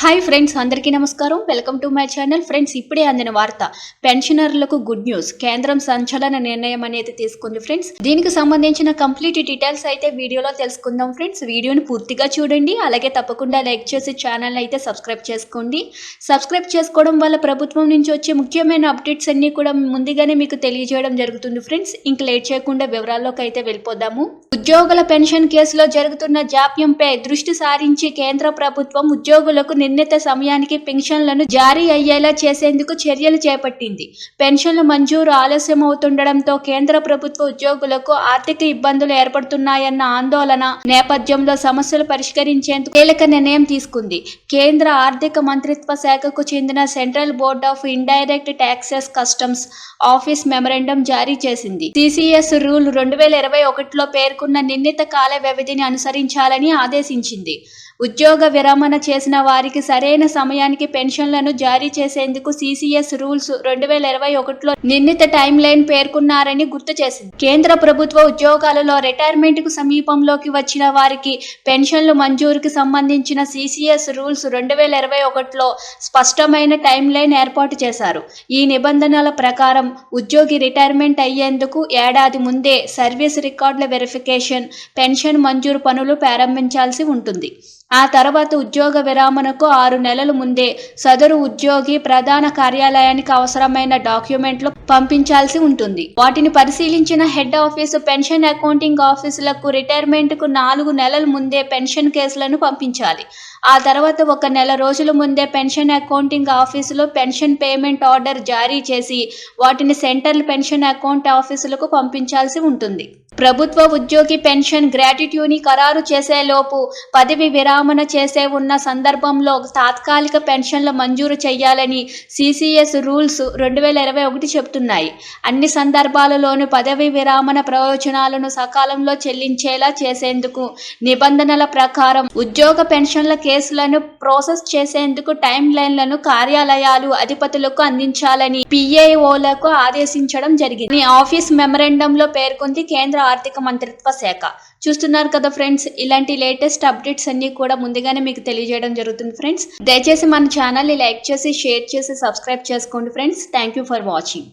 Hi friends, అందరికీ నమస్కారం. Welcome to my channel. Friends, ఇప్పుడే అందిన వార్త. పెన్షనర్లకు గుడ్ న్యూస్. కేంద్రం సంచలన నిర్ణయం అనేది తీసుకుంది ఫ్రెండ్స్. దీనికి సంబంధించిన కంప్లీట్ డీటెయిల్స్ అయితే వీడియోలో తెలుసుకుందాం ఫ్రెండ్స్. వీడియోని పూర్తిగా చూడండి. అలాగే తప్పకుండా లైక్ చేసి ఛానల్ అయితే సబ్స్క్రైబ్ చేసుకోండి. సబ్స్క్రైబ్ చేసుకోవడం వల్ల ప్రభుత్వం నుంచి వచ్చే ముఖ్యమైన అప్డేట్స్ అన్ని కూడా ముందుగానే మీకు తెలియజేయడం జరుగుతుంది ఫ్రెండ్స్. ఇంక లేట్ చేయకుండా వివరాల్లోకి అయితే వెళ్ళిపోదాము. ఉద్యోగుల పెన్షన్ కేసులో జరుగుతున్న జాప్యంపై దృష్టి సారించి కేంద్ర ప్రభుత్వం ఉద్యోగులకు నిర్ణీత సమయానికి పెన్షన్లను జారీ అయ్యేలా చేసేందుకు చర్యలు చేపట్టింది. పెన్షన్లు మంజూరు ఆలస్యం అవుతుండటంతో కేంద్ర ప్రభుత్వ ఉద్యోగులకు ఆర్థిక ఇబ్బందులు ఏర్పడుతున్నాయన్న ఆందోళన నేపథ్యంలో సమస్యలు పరిష్కరించేందుకు కీలక నిర్ణయం తీసుకుంది. కేంద్ర ఆర్థిక మంత్రిత్వ శాఖకు చెందిన central board of indirect taxes customs office memorandum జారీ చేసింది. సిసిఎస్ రూల్ 2021లో పేర్కొన్న నిర్ణీత కాల వ్యవధిని అనుసరించాలని ఆదేశించింది. ఉద్యోగ విరమణ చేసిన వారికి సరైన సమయానికి పెన్షన్లను జారీ చేసేందుకు సిసిఎస్ రూల్స్ 2021లో నిర్ణీత టైం లైన్ పేర్కొన్నారని గుర్తు చేసింది. కేంద్ర ప్రభుత్వ ఉద్యోగాలలో రిటైర్మెంట్ కు సమీపంలోకి వచ్చిన వారికి పెన్షన్లు మంజూరుకి సంబంధించిన సిసిఎస్ రూల్స్ 2021లో స్పష్టమైన టైం లైన్ ఏర్పాటు చేశారు. ఈ నిబంధనల ప్రకారం ఉద్యోగి రిటైర్మెంట్ అయ్యేందుకు ఏడాది ముందే సర్వీస్ రికార్డుల వెరిఫికేషన్, పెన్షన్ మంజూరు పనులు ప్రారంభించాల్సి ఉంటుంది. ఆ తర్వాత ఉద్యోగ విరమణకు 6 నెలల ముందే సదరు ఉద్యోగి ప్రధాన కార్యాలయానికి అవసరమైన డాక్యుమెంట్లు పంపించాల్సి ఉంటుంది. వాటిని పరిశీలించిన హెడ్ ఆఫీసు పెన్షన్ అకౌంటింగ్ ఆఫీసులకు రిటైర్మెంట్కు 4 నెలల ముందే పెన్షన్ కేసులను పంపించాలి. ఆ తర్వాత 1 నెల రోజుల ముందే పెన్షన్ అకౌంటింగ్ ఆఫీసులో పెన్షన్ పేమెంట్ ఆర్డర్ జారీ చేసి వాటిని సెంట్రల్ పెన్షన్ అకౌంట్ ఆఫీసులకు పంపించాల్సి ఉంటుంది. ప్రభుత్వ ఉద్యోగి పెన్షన్ గ్రాట్యుటీని ఖరారు చేసేలోపు పదవి విరమణ చేసే ఉన్న సందర్భంలో తాత్కాలిక పెన్షన్ల మంజూరు చేయాలని సిసిఎస్ రూల్స్ 2021 చెబుతున్నాయి. అన్ని సందర్భాలలోనూ పదవి విరమణ ప్రయోజనాలను సకాలంలో చెల్లించేలా చేసేందుకు నిబంధనల ప్రకారం ఉద్యోగ పెన్షన్ల కేసులను ప్రాసెస్ చేసేందుకు టైం లైన్లను కార్యాలయాలు అధిపతులకు అందించాలని పిఏఓలకు ఆదేశించడం జరిగింది. ఆఫీస్ మెమరాండంలో పేర్కొంది కేంద్ర ఆర్థిక మంత్రిత్వ శాఖ. చూస్తున్నారు కదా ఫ్రెండ్స్, ఇలాంటి లేటెస్ట్ అప్డేట్స్ అన్ని కూడా ముందుగానే మీకు తెలియజేయడం జరుగుతుంది ఫ్రెండ్స్. దయచేసి మన ఛానల్ని లైక్ చేసి, షేర్ చేసి, సబ్స్క్రైబ్ చేసుకోండి friends. Thank you for watching.